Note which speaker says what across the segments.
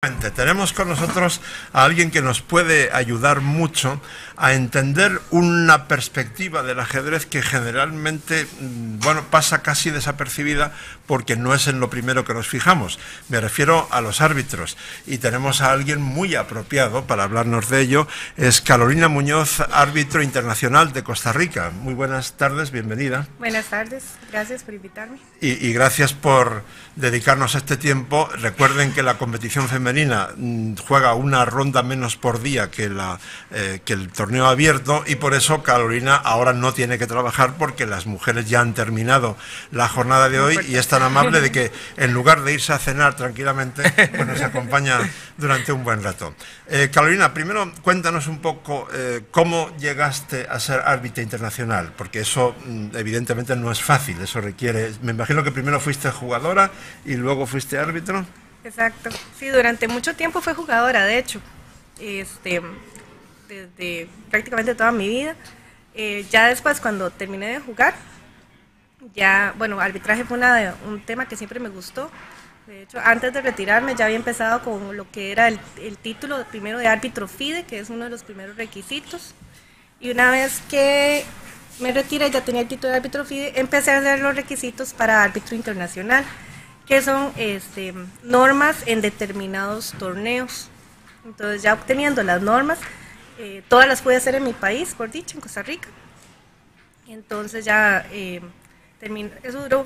Speaker 1: Tenemos con nosotros a alguien que nos puede ayudar mucho a entender una perspectiva del ajedrez que generalmente, pasa casi desapercibida porque no es en lo primero que nos fijamos. Me refiero a los árbitros y tenemos a alguien muy apropiado para hablarnos de ello. Es Carolina Muñoz, árbitro internacional de Costa Rica. Muy buenas tardes, bienvenida.
Speaker 2: Buenas tardes, gracias por invitarme.
Speaker 1: Y gracias por dedicarnos este tiempo. Recuerden que la competición femenina juega una ronda menos por día que el torneo abierto, y por eso Carolina ahora no tiene que trabajar porque las mujeres ya han terminado la jornada de hoy y es tan amable de que en lugar de irse a cenar tranquilamente, pues nos acompaña durante un buen rato. Carolina, primero cuéntanos un poco cómo llegaste a ser árbitra internacional, porque eso evidentemente no es fácil, eso requiere, me imagino que primero fuiste jugadora y luego fuiste árbitro.
Speaker 2: Exacto, sí, durante mucho tiempo fui jugadora, de hecho, desde prácticamente toda mi vida. Ya después, cuando terminé de jugar, arbitraje fue un tema que siempre me gustó. De hecho, antes de retirarme ya había empezado con lo que era el título primero de árbitro FIDE, que es uno de los primeros requisitos, y una vez que me retiré, ya tenía el título de árbitro FIDE, empecé a hacer los requisitos para árbitro internacional, que son normas en determinados torneos. Entonces, ya obteniendo las normas, todas las pude hacer en mi país, por dicho, en Costa Rica. Entonces ya terminé.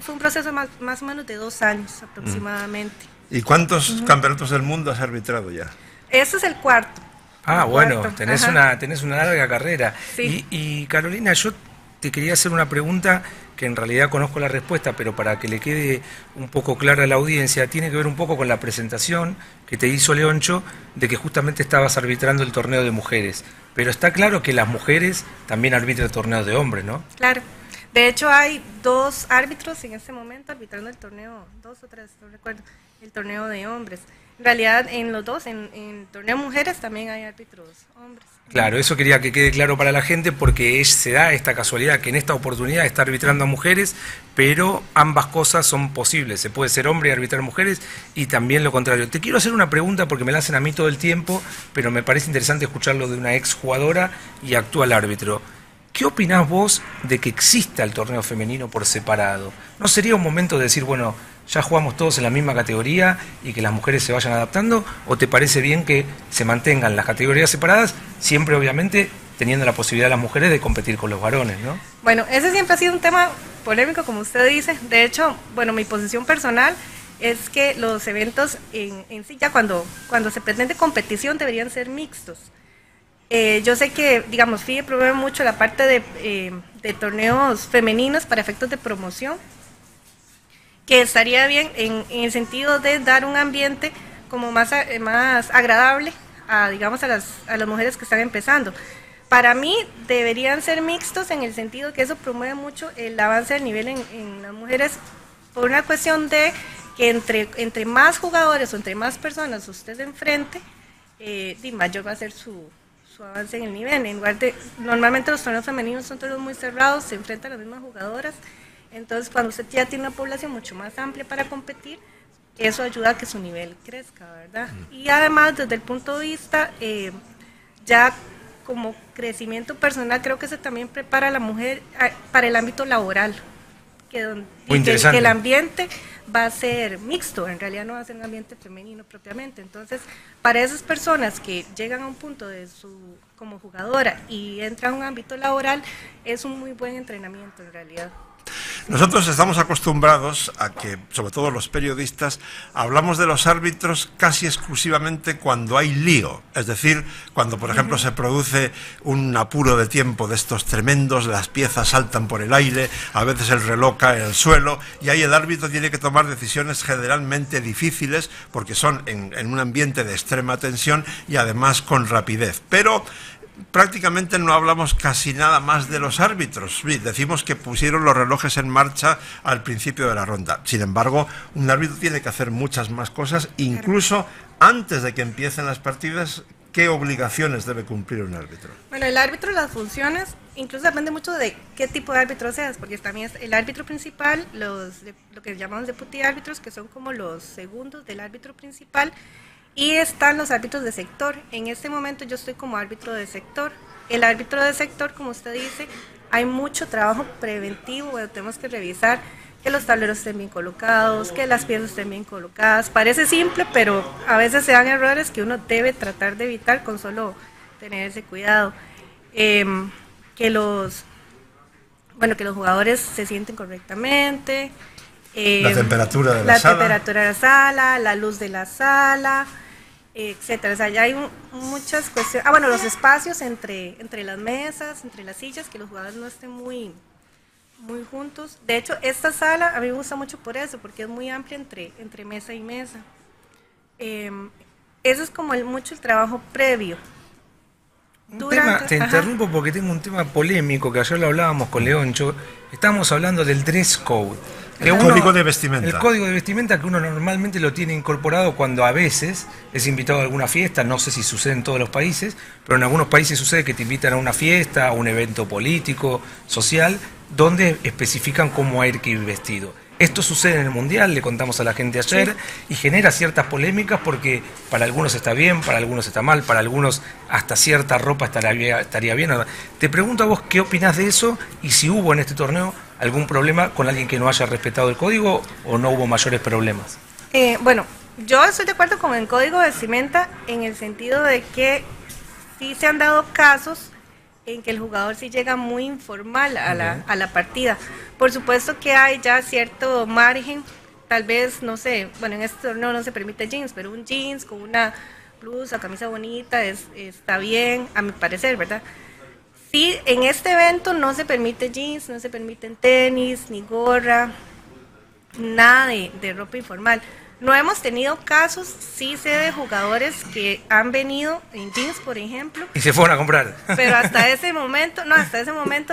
Speaker 2: Fue un proceso más o menos de 2 años aproximadamente.
Speaker 1: ¿Y cuántos campeonatos del mundo has arbitrado ya?
Speaker 2: Ese es el cuarto.
Speaker 3: Tenés una larga carrera.
Speaker 2: Sí.
Speaker 3: Y Carolina, yo te quería hacer una pregunta que en realidad conozco la respuesta, pero para que le quede un poco clara a la audiencia, tiene que ver un poco con la presentación que te hizo Leoncho de que justamente estabas arbitrando el torneo de mujeres. Pero está claro que las mujeres también arbitran torneos de hombres, ¿no?
Speaker 2: Claro. De hecho, hay 2 árbitros en este momento arbitrando el torneo, 2 o 3, no recuerdo, el torneo de hombres. En realidad, en los dos, en el torneo de mujeres también hay árbitros hombres.
Speaker 3: Claro, eso quería que quede claro para la gente porque se da esta casualidad que en esta oportunidad está arbitrando a mujeres, pero ambas cosas son posibles. Se puede ser hombre y arbitrar mujeres y también lo contrario. Te quiero hacer una pregunta porque me la hacen a mí todo el tiempo, pero me parece interesante escucharlo de una ex jugadora y actual árbitro. ¿Qué opinás vos de que exista el torneo femenino por separado? ¿No sería un momento de decir, bueno, ya jugamos todos en la misma categoría y que las mujeres se vayan adaptando? ¿O te parece bien que se mantengan las categorías separadas, siempre obviamente teniendo la posibilidad de las mujeres de competir con los varones, ¿no?
Speaker 2: Bueno, ese siempre ha sido un tema polémico, como usted dice. De hecho, mi posición personal es que los eventos en sí, ya cuando se pretende competición, deberían ser mixtos. Yo sé que, digamos, FIDE promueve mucho la parte de torneos femeninos para efectos de promoción, que estaría bien en el sentido de dar un ambiente como más agradable a las mujeres que están empezando. Para mí deberían ser mixtos en el sentido que eso promueve mucho el avance del nivel en las mujeres, por una cuestión de que entre más jugadores o entre más personas usted se enfrente, mayor va a ser su avance en el nivel. En lugar de, normalmente los torneos femeninos son torneos muy cerrados, se enfrentan las mismas jugadoras. Entonces, cuando usted ya tiene una población mucho más amplia para competir, eso ayuda a que su nivel crezca, ¿verdad? Y además, desde el punto de vista, ya como crecimiento personal, creo que eso también prepara a la mujer para el ámbito laboral, que el ambiente va a ser mixto, en realidad no va a ser un ambiente femenino propiamente. Entonces, para esas personas que llegan a un punto como jugadora y entran a un ámbito laboral, es un muy buen entrenamiento en realidad.
Speaker 1: Nosotros estamos acostumbrados a que, sobre todo los periodistas, hablamos de los árbitros casi exclusivamente cuando hay lío, es decir, cuando por ejemplo se produce un apuro de tiempo de estos tremendos, las piezas saltan por el aire, a veces el reloj cae al suelo y ahí el árbitro tiene que tomar decisiones generalmente difíciles porque son en un ambiente de extrema tensión y además con rapidez. Pero prácticamente no hablamos casi nada más de los árbitros. Decimos que pusieron los relojes en marcha al principio de la ronda. Sin embargo, un árbitro tiene que hacer muchas más cosas, incluso antes de que empiecen las partidas. ¿Qué obligaciones debe cumplir un árbitro?
Speaker 2: Bueno, el árbitro, las funciones, incluso depende mucho de qué tipo de árbitro seas, porque también es el árbitro principal, lo que llamamos deputy árbitros, que son como los segundos del árbitro principal, Y están los árbitros de sector. En este momento yo estoy como árbitro de sector. El árbitro de sector, como usted dice, hay mucho trabajo preventivo, tenemos que revisar que los tableros estén bien colocados, que las piezas estén bien colocadas. Parece simple, pero a veces se dan errores que uno debe tratar de evitar con solo tener ese cuidado. Que los jugadores se sienten correctamente.
Speaker 1: La temperatura de
Speaker 2: la temperatura de la sala, la luz de la sala, etcétera. O sea, ya hay muchas cuestiones. Los espacios entre las mesas, entre las sillas, que los jugadores no estén muy juntos. De hecho, esta sala a mí me gusta mucho por eso, porque es muy amplia entre mesa y mesa. Eso es como mucho el trabajo previo.
Speaker 3: Te interrumpo porque tengo un tema polémico que ayer lo hablábamos con Leoncho. Estamos hablando del dress code.
Speaker 1: El código de vestimenta.
Speaker 3: El código de vestimenta que uno normalmente lo tiene incorporado cuando a veces es invitado a alguna fiesta, no sé si sucede en todos los países, pero en algunos países sucede que te invitan a una fiesta, a un evento político, social, donde especifican cómo hay que ir vestido. Esto sucede en el Mundial, le contamos a la gente ayer, sí, y genera ciertas polémicas porque para algunos está bien, para algunos está mal, para algunos hasta cierta ropa estaría bien. Te pregunto a vos qué opinás de eso y si hubo en este torneo algún problema con alguien que no haya respetado el código o no hubo mayores problemas.
Speaker 2: Yo estoy de acuerdo con el código de vestimenta en el sentido de que sí se han dado casos en que el jugador sí llega muy informal a la partida. Por supuesto que hay ya cierto margen, tal vez, no sé, en este torneo no se permite jeans, pero un jeans con una blusa, camisa bonita, está bien, a mi parecer, ¿verdad? Sí, en este evento no se permite jeans, no se permiten tenis, ni gorra, nada de ropa informal. No hemos tenido casos, sí sé de jugadores que han venido en jeans, por ejemplo.
Speaker 3: Y se fueron a comprar.
Speaker 2: Pero hasta ese momento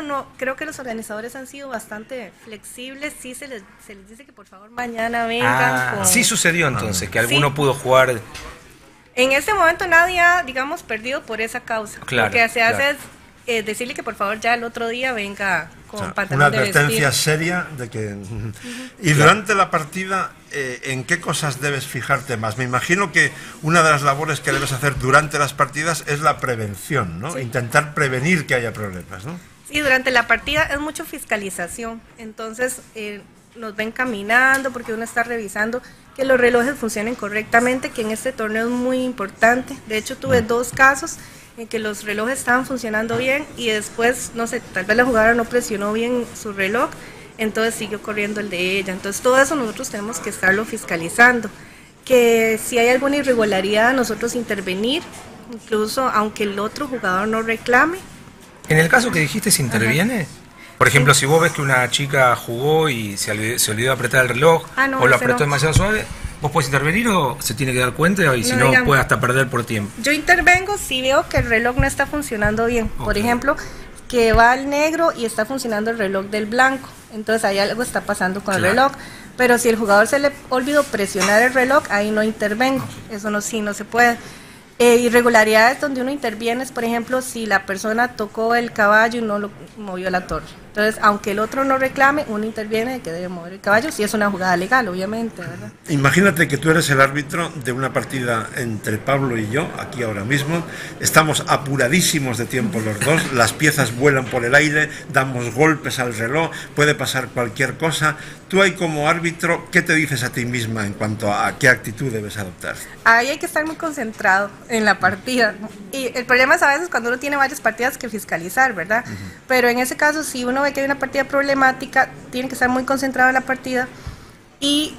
Speaker 2: no, creo que los organizadores han sido bastante flexibles, sí se les dice que por favor mañana vengan.
Speaker 3: Sí sucedió entonces, que alguno pudo jugar.
Speaker 2: En este momento nadie ha, digamos, perdido por esa causa. Lo que se hace es decirle que por favor ya el otro día venga con pantalón de vestir.
Speaker 1: Una advertencia seria de que... Y durante la partida, ¿en qué cosas debes fijarte más? Me imagino que una de las labores que debes hacer durante las partidas es la prevención, ¿no? Sí. Intentar prevenir que haya problemas, ¿no?
Speaker 2: Sí, durante la partida es mucho fiscalización. Entonces, nos ven caminando porque uno está revisando que los relojes funcionen correctamente, que en este torneo es muy importante. De hecho, tuve 2 casos en que los relojes estaban funcionando bien y después, no sé, tal vez la jugadora no presionó bien su reloj, entonces siguió corriendo el de ella. Entonces todo eso nosotros tenemos que estarlo fiscalizando. Que si hay alguna irregularidad, nosotros intervenir, incluso aunque el otro jugador no reclame.
Speaker 3: En el caso que dijiste, ¿se interviene? Ajá. Por ejemplo, si vos ves que una chica jugó y se olvidó de apretar el reloj o lo apretó demasiado suave, ¿vos podés intervenir o se tiene que dar cuenta y si no puede hasta perder por tiempo?
Speaker 2: Yo intervengo si veo que el reloj no está funcionando bien. Okay. Por ejemplo, que va al negro y está funcionando el reloj del blanco. Entonces ahí algo está pasando con el reloj. Pero si el jugador se le olvidó presionar el reloj, ahí no intervengo. Okay. Eso no se puede. Irregularidades donde uno interviene es, por ejemplo, si la persona tocó el caballo y no lo movió la torre. Entonces, aunque el otro no reclame, uno interviene de que debe mover el caballo, si es una jugada legal, obviamente, ¿verdad?
Speaker 1: Imagínate que tú eres el árbitro de una partida entre Pablo y yo, aquí ahora mismo. Estamos apuradísimos de tiempo los dos, las piezas vuelan por el aire, damos golpes al reloj, puede pasar cualquier cosa. Tú ahí como árbitro, ¿qué te dices a ti misma en cuanto a qué actitud debes adoptar?
Speaker 2: Ahí hay que estar muy concentrado en la partida. Y el problema es a veces cuando uno tiene varias partidas que fiscalizar, ¿verdad? Pero en ese caso, si uno ve que hay una partida problemática, tiene que estar muy concentrado en la partida y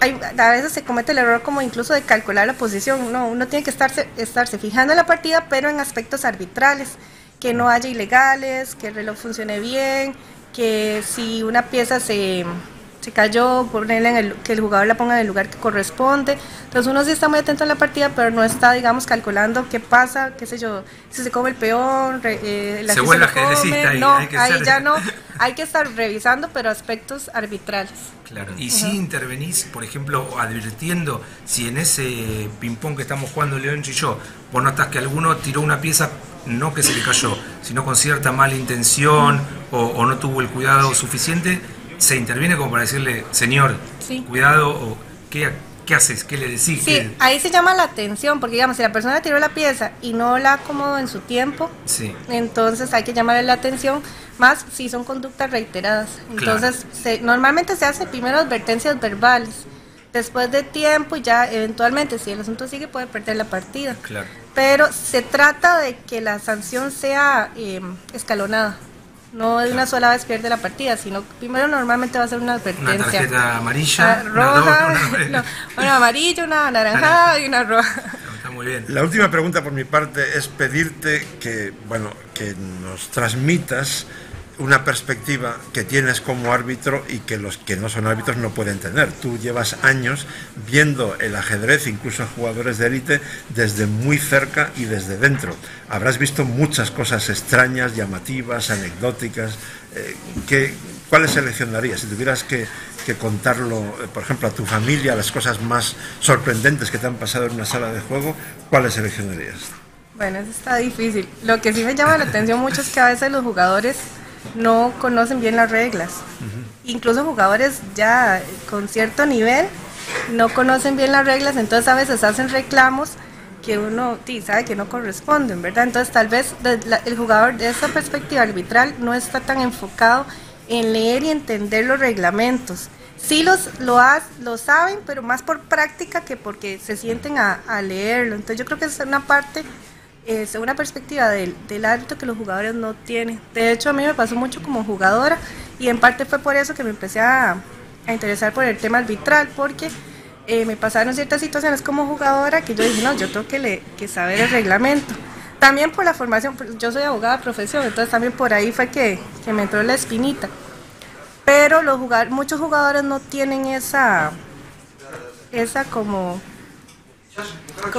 Speaker 2: a veces se comete el error como incluso de calcular la posición. No, uno tiene que estarse fijando en la partida, pero en aspectos arbitrales, que no haya ilegales, que el reloj funcione bien, que si una pieza se cayó, ponerle que el jugador la ponga en el lugar que corresponde. Entonces uno sí está muy atento en la partida, pero no está, digamos, calculando qué pasa, qué sé yo, si se come el peón,
Speaker 3: se vuelve ajedrecista.
Speaker 2: No, ahí ya no, hay que estar revisando, pero aspectos arbitrales.
Speaker 3: Claro, y si intervenís, por ejemplo, advirtiendo si en ese ping-pong que estamos jugando Leoncho y yo, vos notás que alguno tiró una pieza, no que se le cayó, sino con cierta mala intención o no tuvo el cuidado suficiente, se interviene como para decirle, señor, cuidado, o qué ¿qué haces? ¿Qué le decís?
Speaker 2: Sí, ahí se llama la atención, porque digamos, si la persona tiró la pieza y no la acomodó en su tiempo,
Speaker 3: Sí.
Speaker 2: entonces hay que llamarle la atención, más si son conductas reiteradas. Entonces, normalmente se hace primero advertencias verbales, después de tiempo y ya eventualmente, si el asunto sigue, puede perder la partida.
Speaker 3: Claro.
Speaker 2: Pero se trata de que la sanción sea escalonada. No de una sola vez pierde la partida, sino primero normalmente va a ser una advertencia.
Speaker 3: Una tarjeta amarilla,
Speaker 2: roja,
Speaker 3: una
Speaker 2: una amarilla, una anaranjada y una roja.
Speaker 3: Está muy bien.
Speaker 1: La última pregunta por mi parte es pedirte que, bueno, que nos transmitas una perspectiva que tienes como árbitro y que los que no son árbitros no pueden tener. Tú llevas años viendo el ajedrez, incluso a jugadores de élite, desde muy cerca y desde dentro. Habrás visto muchas cosas extrañas, llamativas, anecdóticas. ¿Cuáles seleccionarías? Si tuvieras que contarlo, por ejemplo, a tu familia, las cosas más sorprendentes que te han pasado en una sala de juego, ¿cuáles seleccionarías?
Speaker 2: Bueno, eso está difícil. Lo que sí me llama la atención mucho es que a veces los jugadores no conocen bien las reglas. Incluso jugadores ya con cierto nivel no conocen bien las reglas, entonces a veces hacen reclamos que uno sabe que no corresponden, ¿verdad? Entonces tal vez el jugador de esa perspectiva arbitral no está tan enfocado en leer y entender los reglamentos. Sí lo saben, pero más por práctica que porque se sienten a leerlo. Entonces yo creo que es una parte, una perspectiva del árbitro que los jugadores no tienen. De hecho, a mí me pasó mucho como jugadora y en parte fue por eso que me empecé a interesar por el tema arbitral, porque me pasaron ciertas situaciones como jugadora que yo dije, no, yo tengo que saber el reglamento. También por la formación, yo soy abogada de profesión, entonces también por ahí fue que me entró la espinita. Pero muchos jugadores no tienen esa como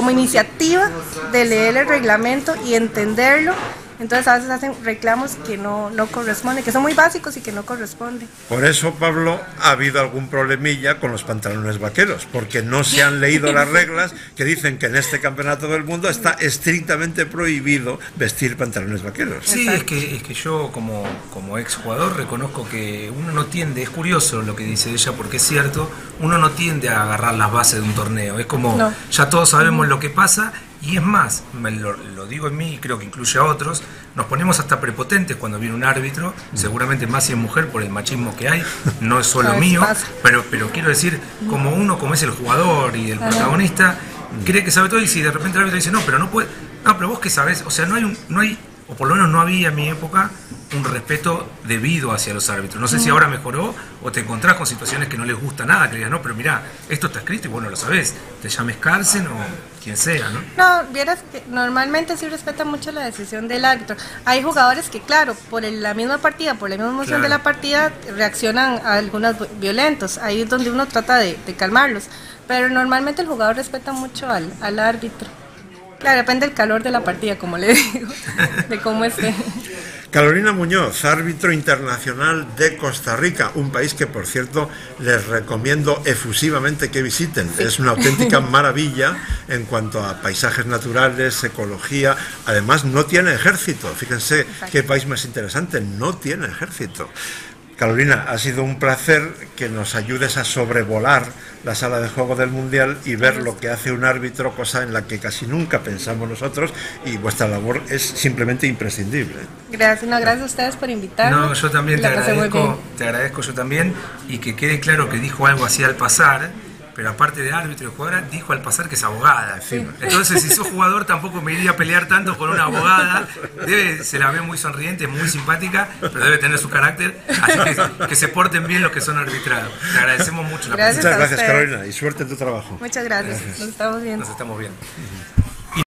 Speaker 2: iniciativa de leer el reglamento y entenderlo. Entonces a veces hacen reclamos que no corresponden, que son muy básicos y que no corresponden.
Speaker 1: Por eso, Pablo, ha habido algún problemilla con los pantalones vaqueros, porque no se han leído las reglas que dicen que en este campeonato del mundo está estrictamente prohibido vestir pantalones vaqueros.
Speaker 3: Sí, es que yo como ex jugador reconozco que uno no tiende, es curioso lo que dice ella, porque es cierto, uno no tiende a agarrar las bases de un torneo, es como, ya todos sabemos lo que pasa. Y es más, lo digo en mí y creo que incluye a otros, nos ponemos hasta prepotentes cuando viene un árbitro, seguramente más si es mujer por el machismo que hay, no es solo mío, pero quiero decir, como es el jugador y el protagonista, cree que sabe todo y si de repente el árbitro dice, no, pero no puede, no, pero vos qué sabés, o sea, no hay, o por lo menos no había en mi época, un respeto debido hacia los árbitros. No sé si ahora mejoró o te encontrás con situaciones que no les gusta nada, que digas, no, pero mirá, esto está escrito y vos no lo sabés, te llames Carlsen o quien sea, ¿no?
Speaker 2: No, vieras que normalmente sí respetan mucho la decisión del árbitro. Hay jugadores que, claro, por la misma partida, por la misma emoción de la partida, reaccionan a algunos violentos. Ahí es donde uno trata de calmarlos. Pero normalmente el jugador respeta mucho al árbitro. Claro, depende del calor de la partida, como le digo, de cómo esté.
Speaker 1: Carolina Muñoz, árbitro internacional de Costa Rica, un país que, por cierto, les recomiendo efusivamente que visiten. Sí. Es una auténtica maravilla en cuanto a paisajes naturales, ecología. Además, no tiene ejército. Fíjense qué país más interesante, no tiene ejército. Carolina, ha sido un placer que nos ayudes a sobrevolar la sala de juego del Mundial y ver lo que hace un árbitro, cosa en la que casi nunca pensamos nosotros, y vuestra labor es simplemente imprescindible.
Speaker 2: Gracias, gracias a ustedes por invitarme.
Speaker 3: No, yo también te agradezco yo también, y que quede claro que dijo algo así al pasar, pero aparte de árbitro y jugadora, dijo al pasar que es abogada. Sí. Entonces, si sos jugador, tampoco me iría a pelear tanto con una abogada. Se la ve muy sonriente, muy simpática, pero debe tener su carácter. Así que se porten bien los que son arbitrados. Te agradecemos mucho.
Speaker 1: Muchas gracias, Carolina, y suerte en tu trabajo.
Speaker 2: Muchas gracias. Nos estamos viendo.
Speaker 3: Nos estamos viendo.